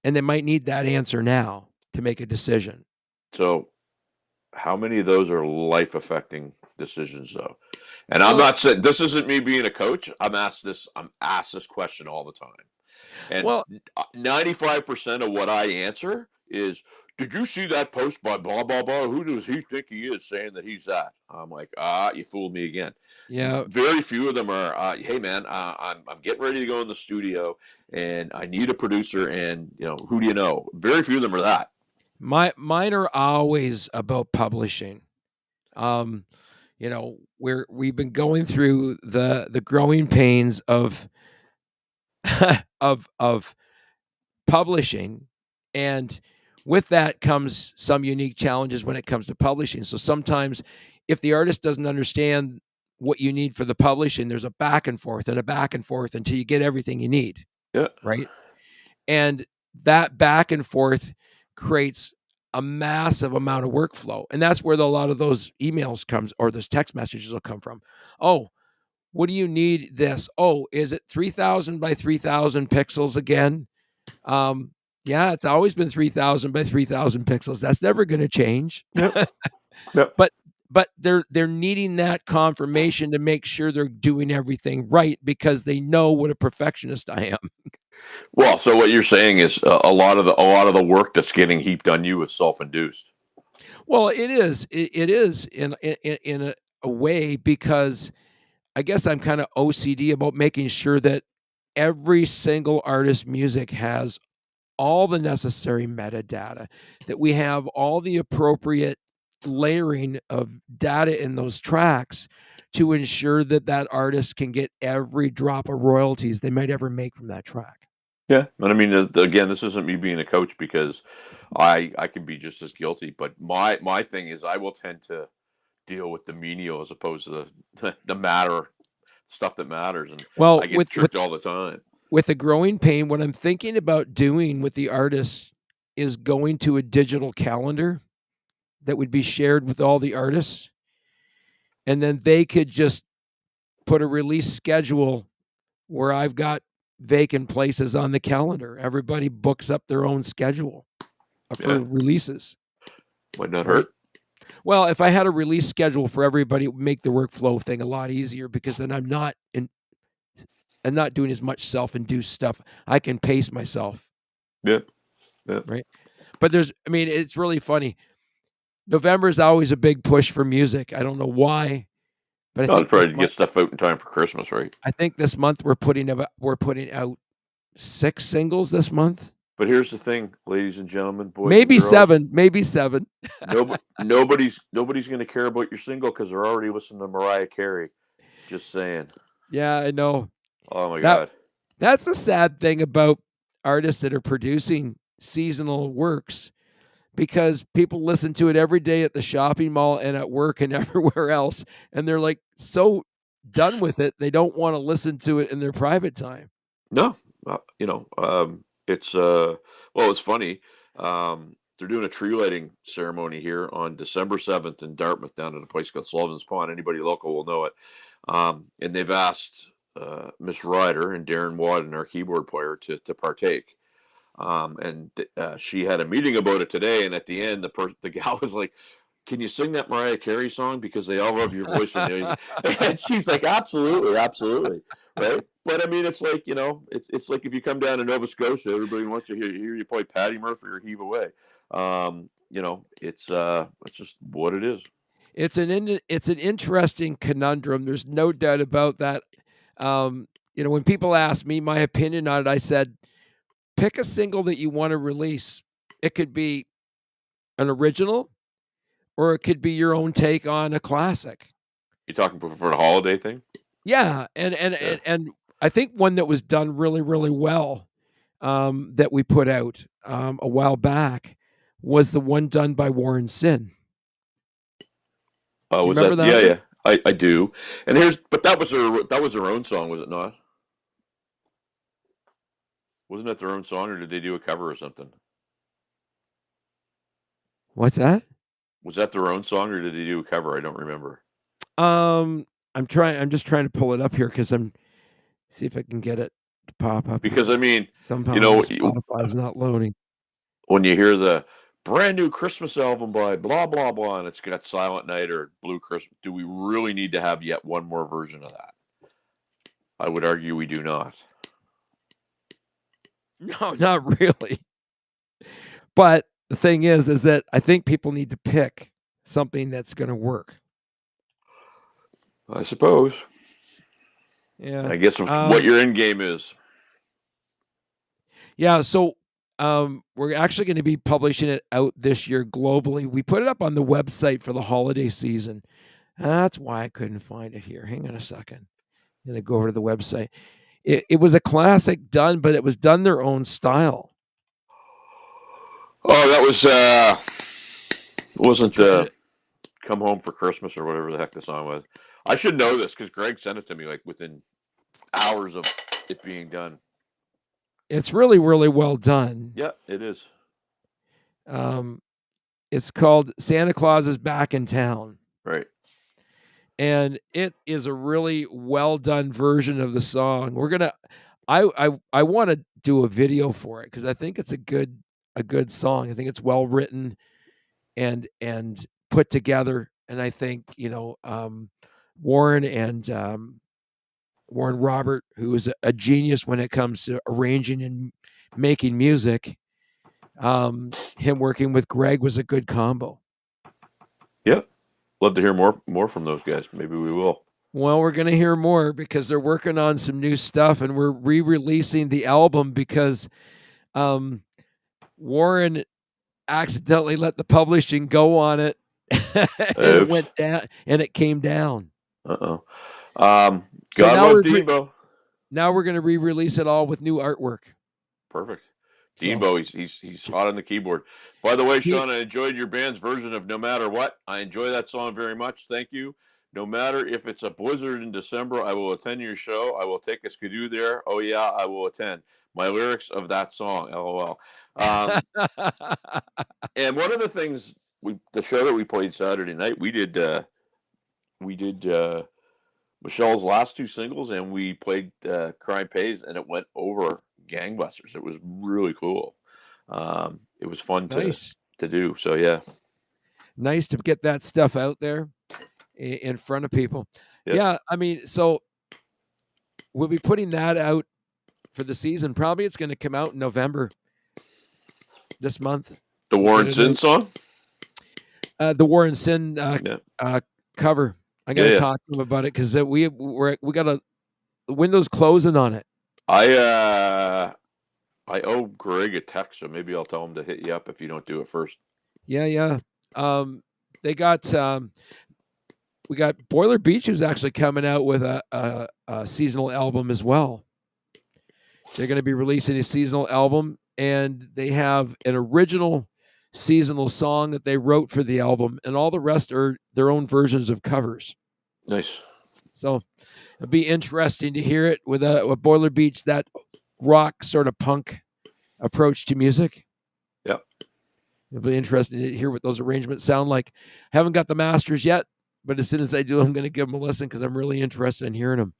And they might need that answer now to make a decision. So how many of those are life-affecting decisions, though? And I'm not saying this isn't me being a coach. I'm asked this question all the time. And 95% of what I answer is, did you see that post by blah, blah, blah? Who does he think he is saying that he's that? I'm like, you fooled me again. Yeah. Very few of them are, hey, man, I'm getting ready to go in the studio and I need a producer and, who do you know? Very few of them are that. Mine are always about publishing. We've been going through the growing pains of of publishing, and with that comes some unique challenges when it comes to publishing. So sometimes if the artist doesn't understand what you need for the publishing, there's a back and forth until you get everything you need. Yeah. Right. And that back and forth creates a massive amount of workflow. And that's where a lot of those emails comes or those text messages will come from. Oh, what do you need this? Oh, is it 3,000 by 3,000 pixels again? Yeah, it's always been 3,000 by 3,000 pixels. That's never going to change. Yep. But but they're needing that confirmation to make sure they're doing everything right because they know what a perfectionist I am. Well, so what you're saying is a lot of the work that's getting heaped on you is self-induced. Well, it is in a way because I guess I'm kind of OCD about making sure that every single artist's music has all the necessary metadata, that we have all the appropriate layering of data in those tracks to ensure that that artist can get every drop of royalties they might ever make from that track. Yeah, and I mean, again, this isn't me being a coach because I can be just as guilty. But my thing is, I will tend to deal with the menial as opposed to the matter stuff that matters, and Well, I get tricked all the time. with the growing pain, what I'm thinking about doing with the artists is going to a digital calendar that would be shared with all the artists, and then they could just put a release schedule where I've got vacant places on the calendar. Everybody books up their own schedule for Yeah, releases, might not right? hurt. Well, if I had a release schedule for everybody, it would make the workflow thing a lot easier because then I'm not doing as much self-induced stuff. I can pace myself, Yeah, yeah. right? But it's really funny. November is always a big push for music. I don't know why, but I'll try to get stuff out in time for Christmas, right? I think this month we're putting out 6 singles this month. But here's the thing, ladies and gentlemen, boys Maybe and girls. 7, maybe 7. Nobody's going to care about your single because they're already listening to Mariah Carey. Just saying. Yeah, I know. Oh my God. That's a sad thing about artists that are producing seasonal works because people listen to it every day at the shopping mall and at work and everywhere else, and they're like so done with it, they don't want to listen to it in their private time. No, it's it's funny. They're doing a tree lighting ceremony here on December 7th in Dartmouth down at a place called Sullivan's Pond. Anybody local will know it. And they've asked Miss Ryder and Darren Wadden, our keyboard player, to partake. She had a meeting about it today, and at the end, the gal was like, "Can you sing that Mariah Carey song because they all love your voice?" And she's like, "Absolutely, absolutely, right." But I mean, it's like it's like if you come down to Nova Scotia, everybody wants to hear you play Patty Murphy or Heave Away. It's just what it is. It's an interesting conundrum. There's no doubt about that. When people ask me my opinion on it, I said, pick a single that you want to release. It could be an original, or it could be your own take on a classic. You talking for the holiday thing? Yeah, and I think one that was done really, really well that we put out a while back was the one done by Warren Sin. Oh, was that? Yeah, I do. And but that was her own song, was it not? Wasn't that their own song, or did they do a cover or something? What's that? Was that their own song, or did they do a cover? I don't remember. I'm just trying to pull it up here because see if I can get it to pop up. Because I mean, somehow Spotify's not loading. When you hear the brand new Christmas album by blah blah blah, and it's got Silent Night or Blue Christmas, do we really need to have yet one more version of that? I would argue we do not. No, not really. But the thing is that I think people need to pick something that's going to work. I suppose. Yeah. I guess what your end game is. Yeah. So we're actually going to be publishing it out this year globally. We put it up on the website for the holiday season. That's why I couldn't find it here. Hang on a second. I'm going to go over to the website. It was a classic done, but it was done their own style. Oh, that was wasn't Come Home for Christmas or whatever the heck the song was. I should know this because Greg sent it to me like within hours of it being done. It's really, really well done. Yeah, it is. It's called Santa Claus is Back in Town. Right. And it is a really well done version of the song. I want to do a video for it because I think it's a good song. I think it's well written and put together. and I think Warren and Warren Robert, who is a genius when it comes to arranging and making music. Him working with Greg was a good combo. Yep. Love to hear more from those guys. Maybe we will. Well, we're going to hear more because they're working on some new stuff, and we're re-releasing the album because Warren accidentally let the publishing go on it, and it went down, and it came down. So now God love Deebo. Now we're going to re-release it all with new artwork. Perfect. Deebo, he's hot on the keyboard. By the way, Sean, I enjoyed your band's version of No Matter What. I enjoy that song very much. Thank you. No matter if it's a blizzard in December, I will attend your show. I will take a skidoo there. Oh, yeah, I will attend. My lyrics of that song, LOL. And one of the things, the show that we played Saturday night, we did Michelle's last two singles, and we played Crime Pays, and it went over gangbusters. It was really cool. It was fun to do. So, yeah. Nice to get that stuff out there in front of people. Yep. Yeah, I mean, so we'll be putting that out for the season. Probably it's going to come out in November this month. The Warren Sin song? The Warren Sin cover. I got to talk to him about it because we got a window's closing on it. I owe Greg a text, so maybe I'll tell him to hit you up if you don't do it first. Yeah. They got we got Boiler Beach, who's actually coming out with a seasonal album as well. They're going to be releasing a seasonal album, and they have an original seasonal song that they wrote for the album, and all the rest are their own versions of covers. Nice. So it'll be interesting to hear it with Boiler Beach, that rock sort of punk approach to music. Yep. It'll be interesting to hear what those arrangements sound like. Haven't got the masters yet, but as soon as I do, I'm going to give them a listen because I'm really interested in hearing them.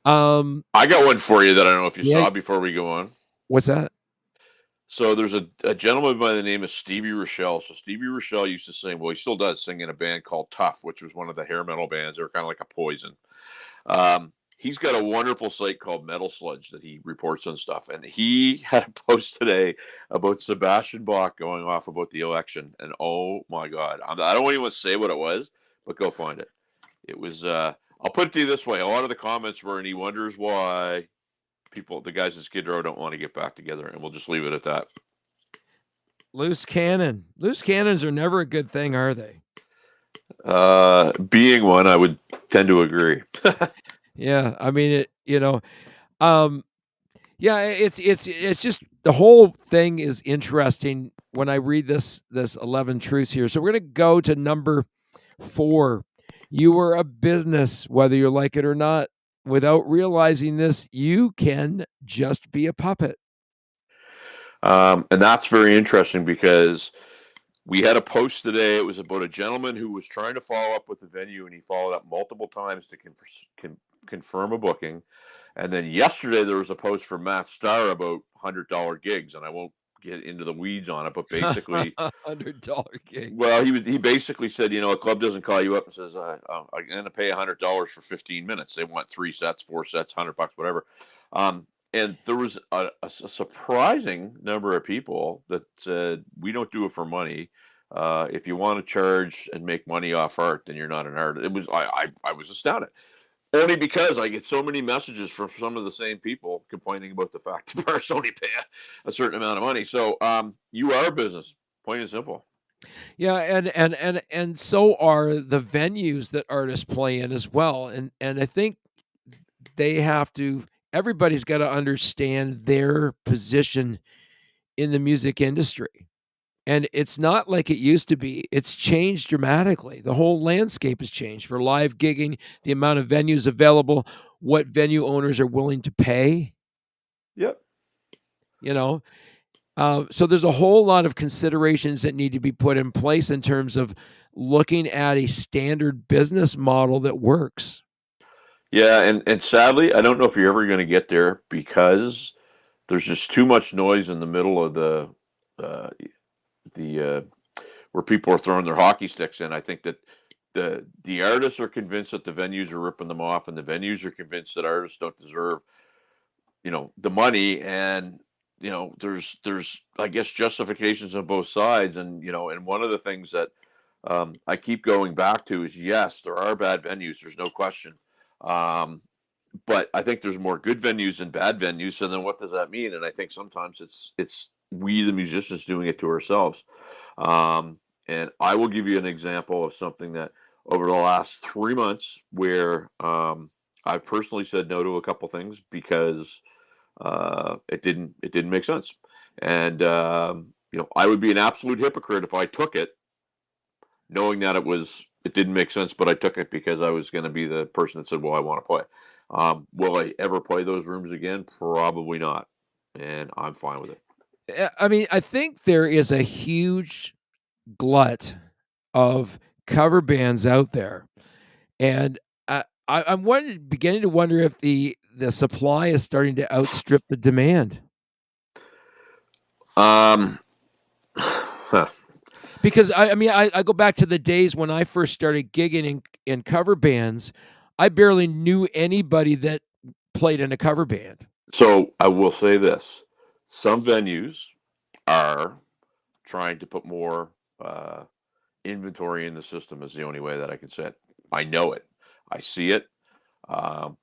I got one for you that I don't know if you saw before we go on. What's that? So there's a gentleman by the name of Stevie Rochelle. So Stevie Rochelle used to sing, well, he still does sing in a band called Tough, which was one of the hair metal bands. They were kind of like a Poison. He's got a wonderful site called Metal Sludge that he reports on stuff. And he had a post today about Sebastian Bach going off about the election. And oh my God, I don't even want to say what it was, but go find it. It was, I'll put it to you this way. A lot of the comments were, and he wonders why the guys in Skid Row don't want to get back together. And we'll just leave it at that. Loose cannon. Loose cannons are never a good thing, are they? Being one, I would tend to agree. Yeah, I mean yeah, it's just the whole thing is interesting when I read this 11 truths here. So we're going to go to number 4. You are a business, whether you like it or not. Without realizing this, you can just be a puppet. And that's very interesting because we had a post today. It was about a gentleman who was trying to follow up with the venue, and he followed up multiple times to confirm a booking. And then yesterday there was a post from Matt Starr about $100 gigs, and I won't get into the weeds on it, but basically $100 gig. Well, he basically said, a club doesn't call you up and says, I'm going to pay $100 for 15 minutes. They want 3 sets, 4 sets, $100, whatever. And there was a surprising number of people that said, we don't do it for money. If you want to charge and make money off art, then you're not an artist. It was I was astounded. Only because I get so many messages from some of the same people complaining about the fact that bars only pay a certain amount of money. So you are a business, plain and simple. Yeah, and so are the venues that artists play in as well. And I think everybody's got to understand their position in the music industry. And it's not like it used to be. It's changed dramatically. The whole landscape has changed for live gigging, the amount of venues available, what venue owners are willing to pay. Yep. So there's a whole lot of considerations that need to be put in place in terms of looking at a standard business model that works. Yeah, and sadly, I don't know if you're ever going to get there because there's just too much noise in the middle of the where people are throwing their hockey sticks in. I think that the artists are convinced that the venues are ripping them off, and the venues are convinced that artists don't deserve, the money. And there's I guess justifications on both sides. And one of the things that I keep going back to is, yes, there are bad venues. There's no question. Um, but I think there's more good venues than bad venues. So then what does that mean? And I think sometimes it's we the musicians doing it to ourselves. Um, and I will give you an example of something that over the last 3 months where I've personally said no to a couple things because it didn't make sense. And I would be an absolute hypocrite if I took it knowing that it didn't make sense, but I took it because I was going to be the person that said, "Well, I want to play." Will I ever play those rooms again? Probably not, and I'm fine with it. I mean, I think there is a huge glut of cover bands out there, and I'm beginning to wonder if the supply is starting to outstrip the demand. Um, huh. Because I mean, I go back to the days when I first started gigging in cover bands. I barely knew anybody that played in a cover band. So I will say this: some venues are trying to put more inventory in the system. Is the only way that I can say it. I know it. I see it.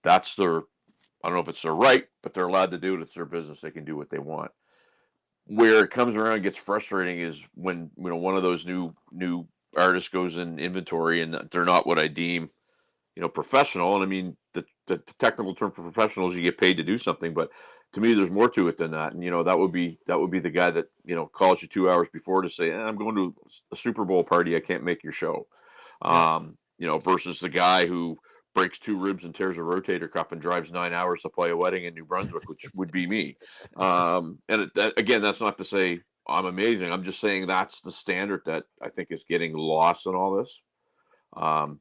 That's their. I don't know if it's their right, but they're allowed to do it. It's their business. They can do what they want. Where it comes around and gets frustrating is when one of those new artists goes in inventory and they're not what I deem professional. And I mean the technical term for professional is you get paid to do something, but to me there's more to it than that. And that would be the guy that calls you 2 hours before to say, I'm going to a Super Bowl party, I can't make your show. Yeah. Versus the guy who breaks two ribs and tears a rotator cuff and drives 9 hours to play a wedding in New Brunswick, which would be me. Again, that's not to say I'm amazing. I'm just saying that's the standard that I think is getting lost in all this.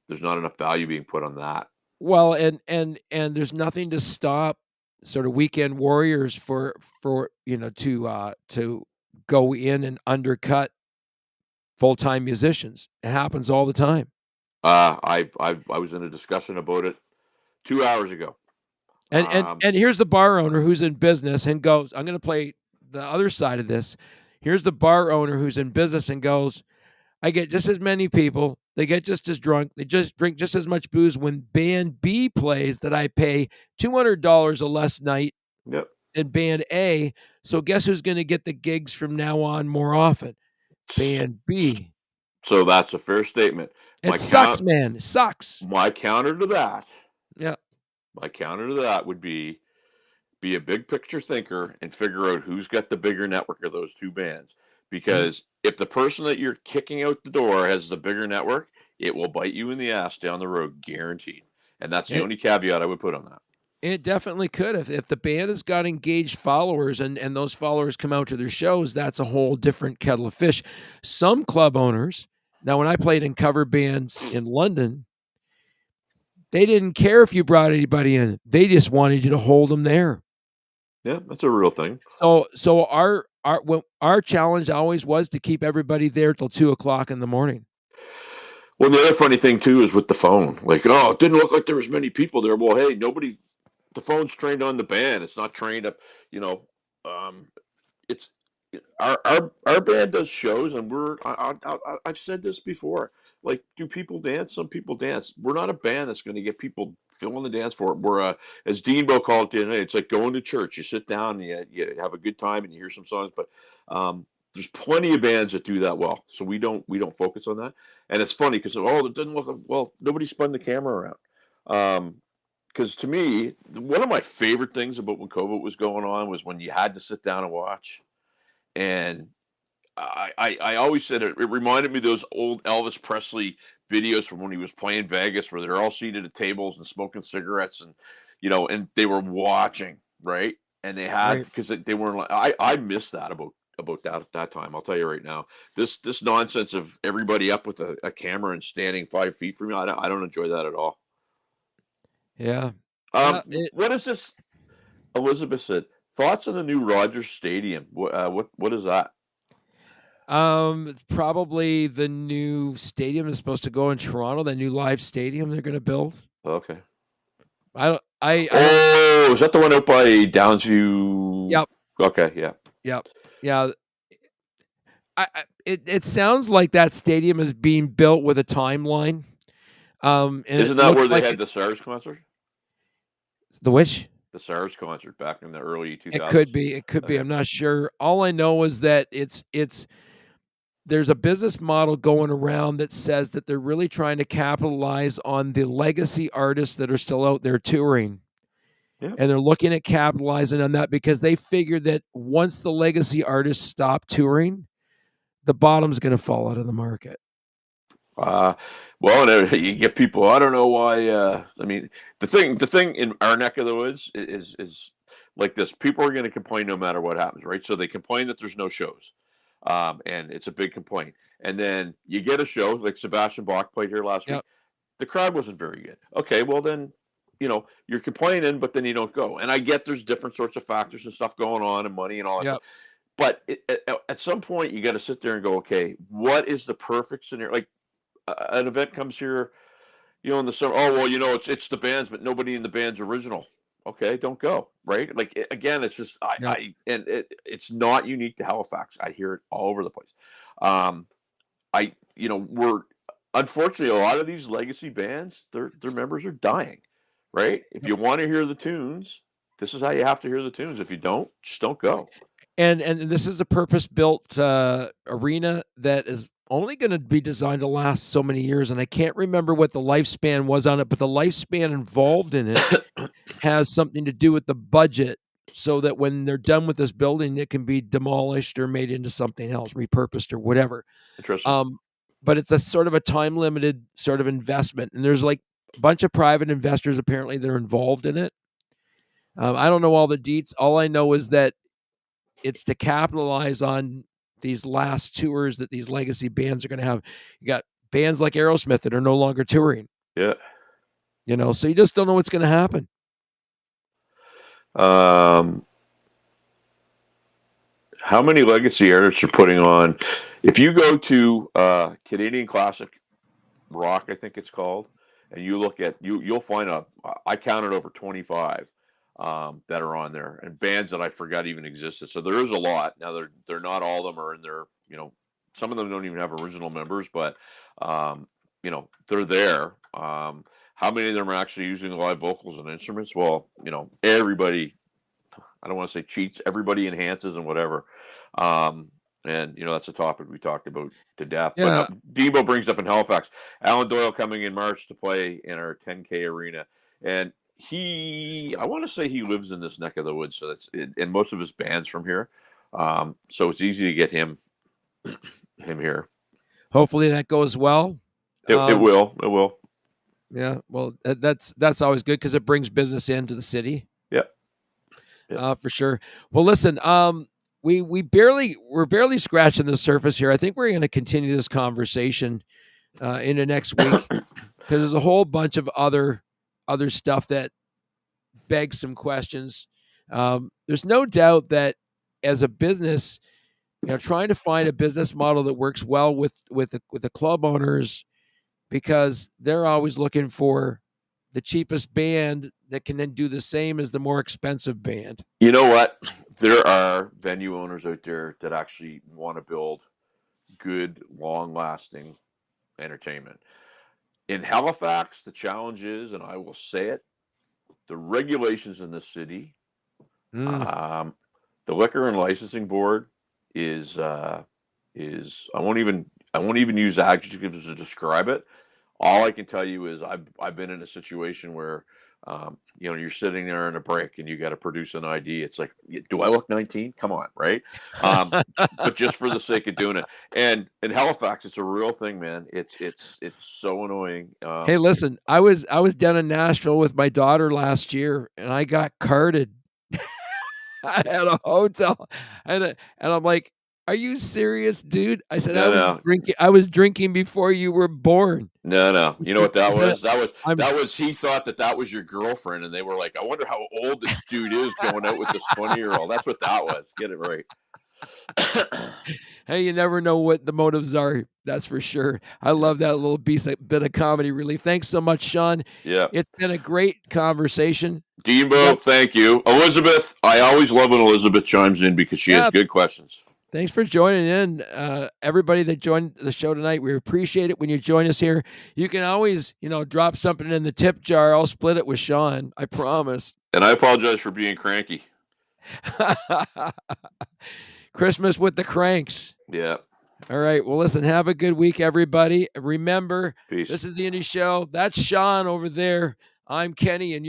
There's not enough value being put on that. Well, and there's nothing to stop sort of weekend warriors for to go in and undercut full-time musicians. It happens all the time. I was in a discussion about it 2 hours ago. And here's the bar owner who's in business and goes, I'm going to play the other side of this. Here's the bar owner who's in business and goes, I get just as many people. They get just as drunk. They just drink just as much booze when band B plays that I pay $200 a less night Yep. than band A. So guess who's going to get the gigs from now on more often? Band B. So that's a fair statement. It sucks, man. It sucks. My counter to that. Yeah. My counter to that would be a big picture thinker and figure out who's got the bigger network of those two bands. Because if the person that you're kicking out the door has the bigger network, it will bite you in the ass down the road, guaranteed. And that's the only caveat I would put on that. It definitely could. If the band has got engaged followers and those followers come out to their shows, that's a whole different kettle of fish. Some club owners, now when I played in cover bands in London, they didn't care if you brought anybody in. They just wanted you to hold them there. Yeah, that's a real thing. So our challenge always was to keep everybody there till 2:00 in the morning. Well, the other funny thing too is with the phone. Like, oh, it didn't look like there was many people there. Well, hey, nobody. The phone's trained on the band. It's not trained up. It's our band does shows, and I've said this before. Like, do people dance? Some people dance. We're not a band that's going to get people filling the dance floor. We're as Deanbo called it the other night, it's like going to church. You sit down and you have a good time and you hear some songs, but there's plenty of bands that do that well. So we don't focus on that. And it's funny because it didn't look well. Nobody spun the camera around. Because to me, one of my favorite things about when COVID was going on was when you had to sit down and watch. And I always said it reminded me of those old Elvis Presley videos from when he was playing Vegas where they're all seated at tables and smoking cigarettes and they were watching, right? And they had because they weren't like I missed that about that at that time. I'll tell you right now. This nonsense of everybody up with a camera and standing 5 feet from me, I don't enjoy that at all. Yeah. What is this? Elizabeth said, thoughts on the new Rogers Stadium. What is that? It's probably the new stadium that's supposed to go in Toronto, the new live stadium they're going to build. Okay. I don't. I don't. Oh, is that the one out by Downsview? Yep. Okay, yeah. Yep. Yeah. It sounds like that stadium is being built with a timeline. And Isn't it that looks where they like had the SARS concert? the which The SARS concert back in the early 2000s? it could be. It could be. Okay. I'm not sure. All I know is that there's a business model going around that says that they're really trying to capitalize on the legacy artists that are still out there touring. Yeah. And they're looking at capitalizing on that because they figure that once the legacy artists stop touring, the bottom's going to fall out of the market. Well, and you get people. I don't know why. I mean, the thing in our neck of the woods is like this. People are going to complain no matter what happens, right? So they complain that there's no shows, and it's a big complaint. And then you get a show like Sebastian Bach played here last week. Yep. The crowd wasn't very good. Okay, well then, you're complaining, but then you don't go. And I get there's different sorts of factors and stuff going on, and money and all that Yep. stuff. But at some point, you got to sit there and go, okay, what is the perfect scenario? Like an event comes here, in the summer. Oh well, it's the bands, but nobody in the band's original. Okay, don't go. Right? Like again, it's just Yep. it's not unique to Halifax. I hear it all over the place. We're unfortunately a lot of these legacy bands, their members are dying. Right? If you want to hear the tunes, this is how you have to hear the tunes. If you don't, just don't go. And this is a purpose-built arena that is only going to be designed to last so many years. And I can't remember what the lifespan was on it, but the lifespan involved in it has something to do with the budget, so that when they're done with this building, it can be demolished or made into something else, repurposed or whatever. Interesting. But it's a sort of a time-limited sort of investment, and there's like a bunch of private investors apparently that are involved in it. I don't know all the deets. All I know is that it's to capitalize on these last tours that these legacy bands are going to have. You got bands like Aerosmith that are no longer touring. Yeah. So you just don't know what's going to happen. How many legacy artists are putting on? If you go to Canadian Classic Rock, I think it's called, and you look at you'll find I counted over 25 that are on there, and bands that I forgot even existed. So there is a lot. Now they're not all of them are in there. Some of them don't even have original members, but they're there. How many of them are actually using live vocals and instruments? Well, everybody. I don't want to say cheats. Everybody enhances and whatever. And that's a topic we talked about to death. Yeah. But Debo brings up in Halifax, Alan Doyle coming in March to play in our 10K arena, and I want to say he lives in this neck of the woods. So and most of his band's from here. So it's easy to get him here. Hopefully that goes well. It will. It will. Yeah. Well, that's always good because it brings business into the city. Yeah. For sure. Well, listen, we're barely scratching the surface here. I think we're going to continue this conversation into next week because there's a whole bunch of other stuff that begs some questions. There's no doubt that as a business, trying to find a business model that works well with the club owners, because they're always looking for the cheapest band that can then do the same as the more expensive band. You know what? There are venue owners out there that actually want to build good, long-lasting entertainment. In Halifax, the challenge is, and I will say it, the regulations in the city, the Liquor and Licensing Board is I won't even use adjectives to describe it. All I can tell you is I've been in a situation where you're sitting there in a break and you got to produce an ID. It's like, do I look 19? Come on, right? But just for the sake of doing it. And in Halifax, it's a real thing, man. It's so annoying. Hey, listen, I was down in Nashville with my daughter last year, and I got carded at a hotel, and I'm like, "Are you serious, dude?" I said, No. I was drinking before you were born." No. You know what that was? That was he thought that was your girlfriend, and they were like, I wonder how old this dude is going out with this 20-year-old. That's what that was. Get it right. Hey, you never know what the motives are. That's for sure. I love that little bit of comedy relief. Thanks so much, Sean. Yeah. It's been a great conversation. Deanbo, thank you. Elizabeth, I always love when Elizabeth chimes in because she has good questions. Thanks for joining in. Everybody that joined the show tonight, we appreciate it when you join us here. You can always, drop something in the tip jar. I'll split it with Sean. I promise. And I apologize for being cranky. Christmas with the cranks. Yeah. All right. Well, listen, have a good week, everybody. Remember, Peace. This is the Indie Show. That's Sean over there. I'm Kenny, and